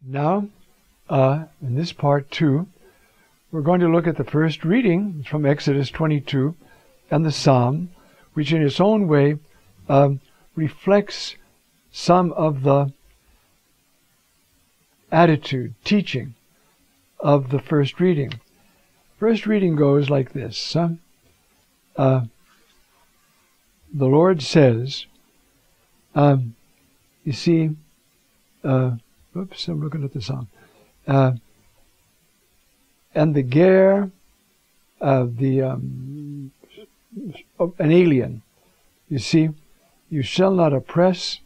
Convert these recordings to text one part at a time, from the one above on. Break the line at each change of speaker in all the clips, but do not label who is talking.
Now, in this part 2, we're going to look at the first reading from Exodus 22 and the Psalm, which in its own way reflects some of the attitude, teaching of the first reading. First reading goes like this. The Lord says, you see, oops, I'm looking at the song. And the ger, an alien, you see, you shall not oppress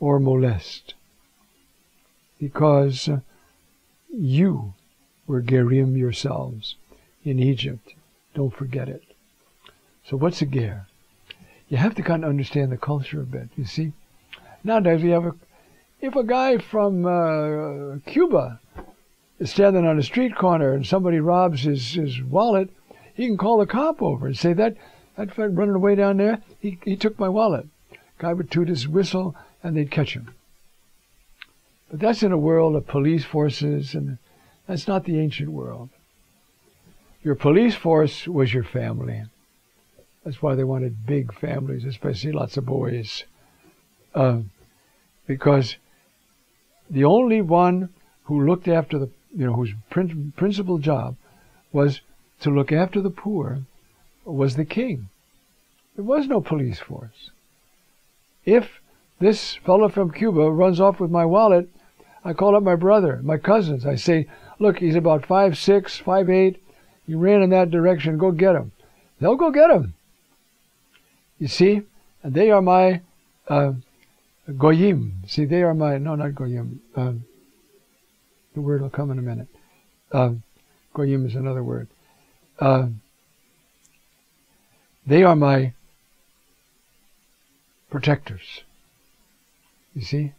or molest, because you were gerim yourselves in Egypt. Don't forget it. So what's a ger? You have to kind of understand the culture a bit, you see. Nowadays we have if a guy from Cuba is standing on a street corner and somebody robs his wallet, he can call the cop over and say, that fella running away down there, he took my wallet. Guy would toot his whistle and they'd catch him. But that's in a world of police forces, and that's not the ancient world. Your police force was your family. That's why they wanted big families, especially lots of boys. Because the only one who looked after whose principal job was to look after the poor was the king. There was no police force. If this fellow from Cuba runs off with my wallet, I call up my brother, my cousins. I say, look, he's about 5'6", 5'8". He ran in that direction. Go get him. They'll go get him. You see? And they are my goyim. See, they are my, no, not goyim. The word will come in a minute. Goyim is another word. They are my protectors. You see?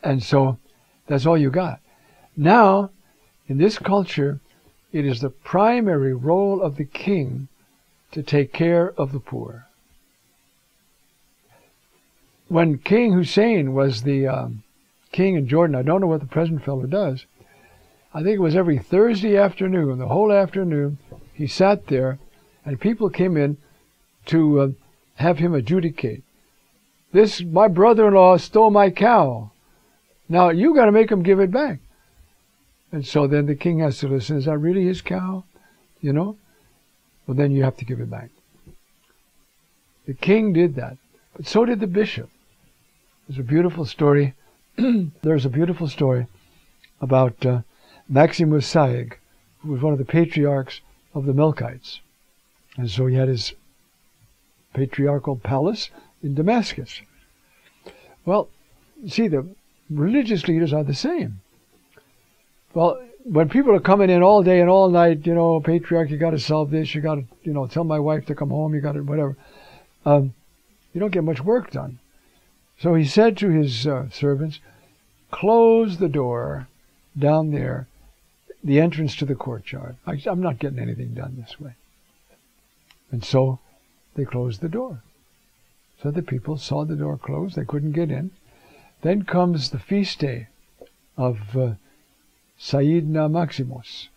And so that's all you got. Now, in this culture, it is the primary role of the king to take care of the poor. When King Hussein was the king in Jordan, I don't know what the present fellow does. I think it was every Thursday afternoon, the whole afternoon, he sat there and people came in to have him adjudicate. My brother-in-law stole my cow. Now you got to make him give it back. And so then the king has to listen. Is that really his cow? You know? Well, then you have to give it back. The king did that. But so did the bishop. There's a beautiful story. There's a beautiful story about Maximus Saig, who was one of the patriarchs of the Melkites. And so he had his patriarchal palace in Damascus. Well, see, the religious leaders are the same. Well, when people are coming in all day and all night, patriarch, you got to solve this, you got to, tell my wife to come home, you got to, whatever. You don't get much work done. So he said to his servants, close the door down there, the entrance to the courtyard. I'm not getting anything done this way. And so they closed the door. So the people saw the door closed. They couldn't get in. Then comes the feast day of Sayyidina Maximus.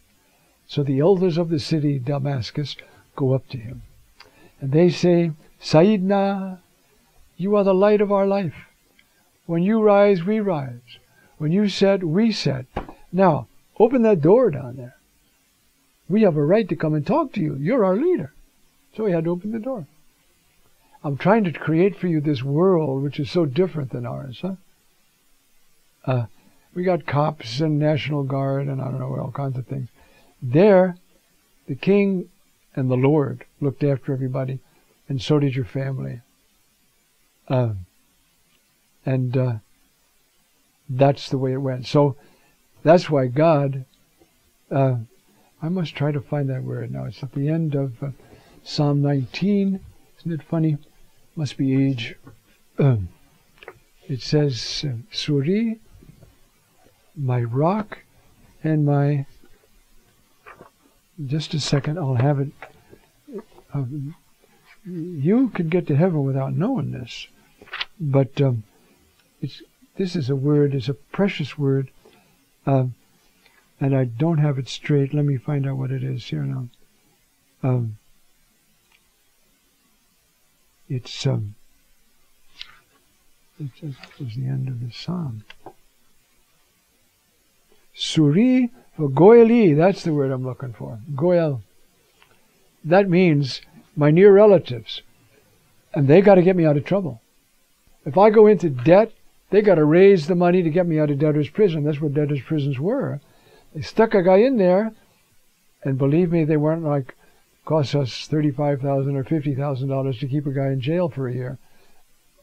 So the elders of the city, Damascus, go up to him. And they say, Sayyidina, you are the light of our life. When you rise, we rise. When you set, we set. Now, open that door down there. We have a right to come and talk to you. You're our leader. So he had to open the door. I'm trying to create for you this world which is so different than ours. We got cops and National Guard and I don't know, all kinds of things. There, the king and the Lord looked after everybody, and so did your family. That's the way it went. So that's why God, I must try to find that word now. It's at the end of Psalm 19. Isn't it funny? Must be age. It says, Suri, my rock and my... Just a second, I'll have it. You could get to heaven without knowing this. But this is a word, it's a precious word And I don't have it straight. Let me find out what it is here now. It's the end of the psalm. Suri Goyali, that's the word I'm looking for. Goyal. That means my near relatives. And they got to get me out of trouble. If I go into debt, they got to raise the money to get me out of debtor's prison. That's what debtor's prisons were. They stuck a guy in there, and believe me, they weren't like, cost us $35,000 or $50,000 to keep a guy in jail for a year.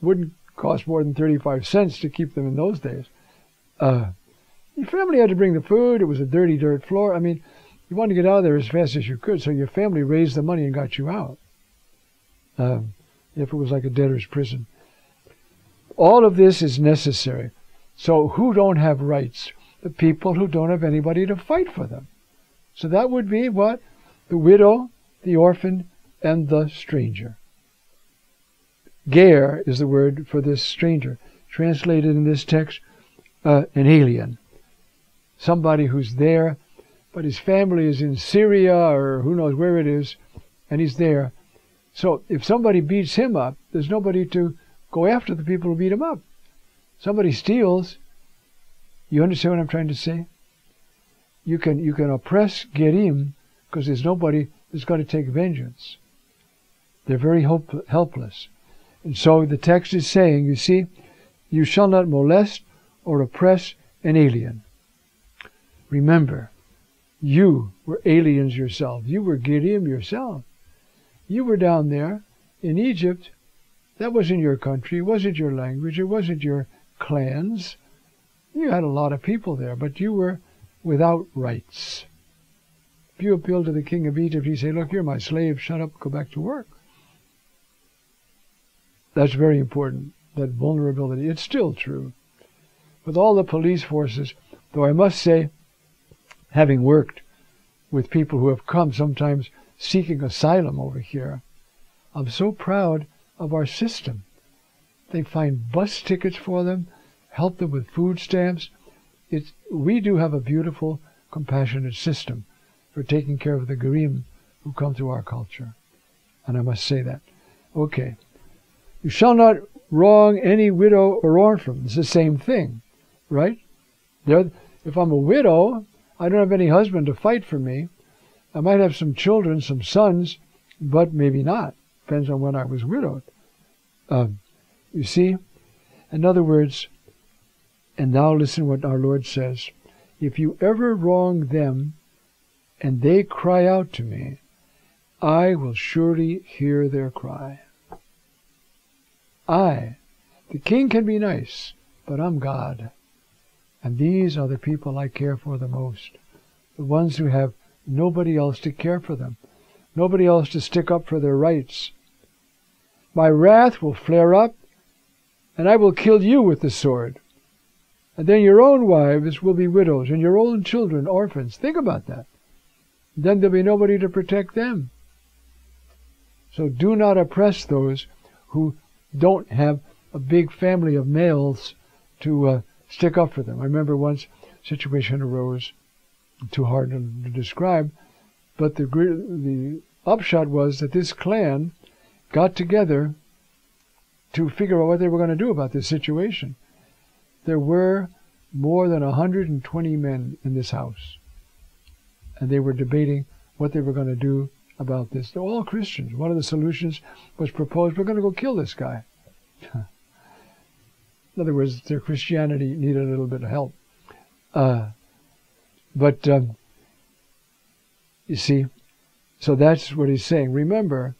Wouldn't cost more than 35 cents to keep them in those days. Your family had to bring the food. It was a dirty dirt floor. I mean, you wanted to get out of there as fast as you could, so your family raised the money and got you out. If it was like a debtor's prison. All of this is necessary. So who don't have rights? The people who don't have anybody to fight for them. So that would be what? The widow, the orphan, and the stranger. Ger is the word for this stranger. Translated in this text, an alien. Somebody who's there, but his family is in Syria or who knows where it is, and he's there. So if somebody beats him up, there's nobody to go after the people who beat him up. Somebody steals. You understand what I'm trying to say? You can oppress Gerim because there's nobody that's going to take vengeance. They're very helpless. And so the text is saying, you see, you shall not molest or oppress an alien. Remember, you were aliens yourself. You were Gerim yourself. You were down there in Egypt. That wasn't your country. It wasn't your language. It wasn't your clans. You had a lot of people there, but you were without rights. If you appeal to the king of Egypt, he say, look, you're my slave. Shut up. Go back to work. That's very important, that vulnerability. It's still true. With all the police forces, though I must say, having worked with people who have come sometimes seeking asylum over here, I'm so proud of our system. They find bus tickets for them, help them with food stamps. We do have a beautiful, compassionate system for taking care of the Gerim who come through our culture. And I must say that. Okay. You shall not wrong any widow or orphan. It's the same thing, right? If I'm a widow, I don't have any husband to fight for me. I might have some children, some sons, but maybe not. Depends on when I was widowed. You see? In other words, and now listen what our Lord says. If you ever wrong them and they cry out to me, I will surely hear their cry. The king can be nice, but I'm God. And these are the people I care for the most. The ones who have nobody else to care for them. Nobody else to stick up for their rights. My wrath will flare up, and I will kill you with the sword. And then your own wives will be widows, and your own children orphans. Think about that. Then there'll be nobody to protect them. So do not oppress those who don't have a big family of males to stick up for them. I remember once a situation arose, too hard to describe, but the upshot was that this clan got together to figure out what they were going to do about this situation. There were more than 120 men in this house, and they were debating what they were going to do about this. They're all Christians. One of the solutions was proposed, we're going to go kill this guy. In other words, their Christianity needed a little bit of help. But you see, so that's what he's saying. Remember,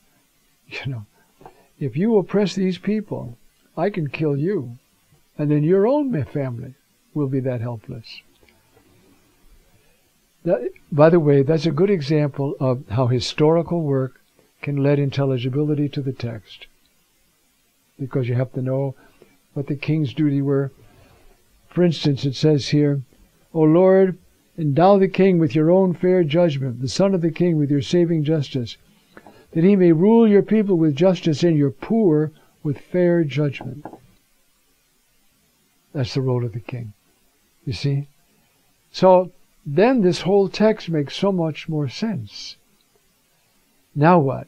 if you oppress these people, I can kill you. And then your own family will be that helpless. By the way, that's a good example of how historical work can lend intelligibility to the text. Because you have to know what the king's duty were. For instance, it says here, O Lord, endow the king with your own fair judgment, the son of the king with your saving justice, that he may rule your people with justice and your poor with fair judgment. That's the role of the king. You see? So then this whole text makes so much more sense. Now what?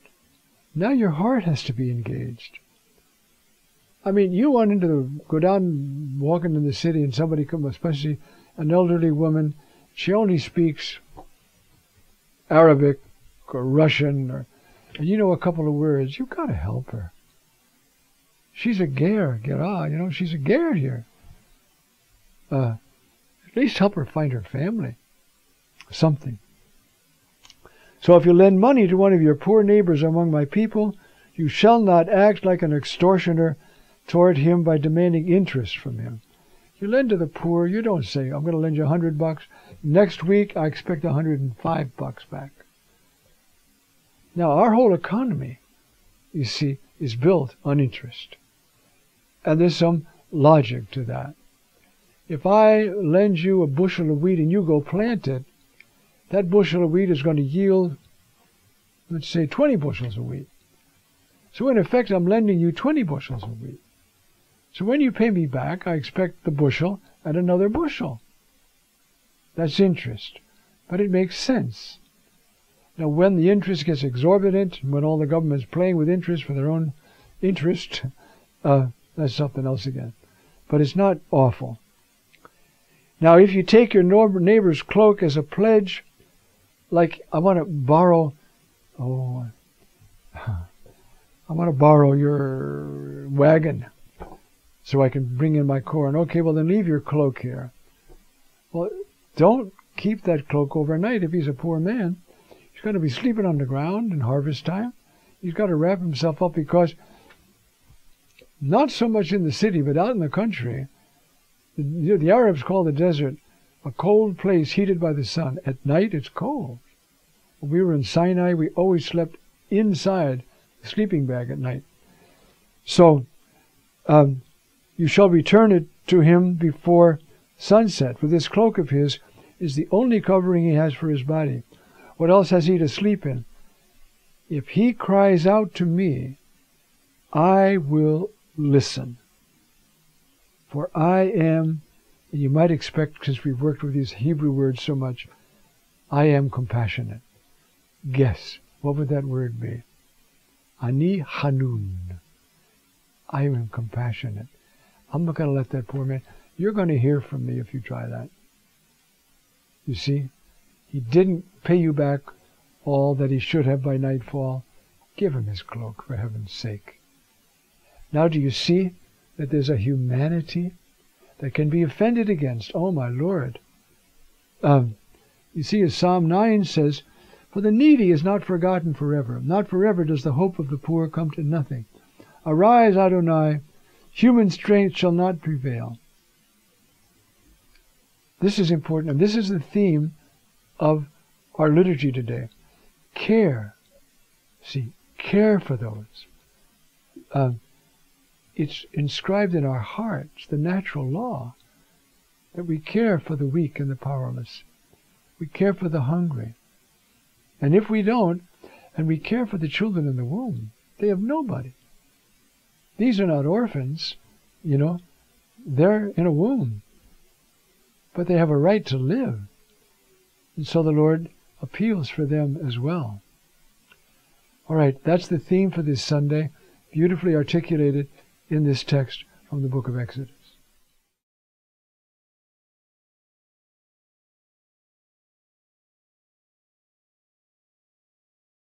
Now your heart has to be engaged. I mean, you want go down walking in the city and somebody comes, especially an elderly woman, she only speaks Arabic or Russian, and you know a couple of words, you've got to help her. She's a ger, she's a ger here. At least help her find her family. Something. So if you lend money to one of your poor neighbors among my people, you shall not act like an extortioner toward him by demanding interest from him. You lend to the poor, you don't say, I'm going to lend you $100. Next week, I expect $105 back. Now, our whole economy, you see, is built on interest. And there's some logic to that. If I lend you a bushel of wheat and you go plant it, that bushel of wheat is going to yield, let's say, 20 bushels of wheat. So in effect, I'm lending you 20 bushels of wheat. So when you pay me back, I expect the bushel and another bushel. That's interest. But it makes sense. Now, when the interest gets exorbitant, when all the government's playing with interest for their own interest, that's something else again. But it's not awful. Now, if you take your neighbor's cloak as a pledge, like I want to borrow your wagon so I can bring in my corn. Okay, well then leave your cloak here. Well, don't keep that cloak overnight if he's a poor man. He's going to be sleeping on the ground in harvest time. He's got to wrap himself up because not so much in the city, but out in the country, the Arabs call the desert a cold place heated by the sun. At night, it's cold. When we were in Sinai, we always slept inside the sleeping bag at night. So, you shall return it to him before sunset, for this cloak of his is the only covering he has for his body. What else has he to sleep in? If he cries out to me, I will listen. For I am, and you might expect, since we've worked with these Hebrew words so much, I am compassionate. Guess, what would that word be? Ani Hanun. I am compassionate. I'm not going to let that poor man. You're going to hear from me if you try that. You see, he didn't pay you back all that he should have by nightfall. Give him his cloak, for heaven's sake. Now do you see that there's a humanity that can be offended against? Oh, my Lord. You see, as Psalm 9 says, for the needy is not forgotten forever. Not forever does the hope of the poor come to nothing. Arise, Adonai. Human strength shall not prevail. This is important, and this is the theme of our liturgy today. Care. See, care for those. It's inscribed in our hearts, the natural law, that we care for the weak and the powerless. We care for the hungry. And if we don't, and we care for the children in the womb, they have nobody. These are not orphans, they're in a womb. But they have a right to live. And so the Lord appeals for them as well. All right, that's the theme for this Sunday, beautifully articulated in this text from the book of Exodus.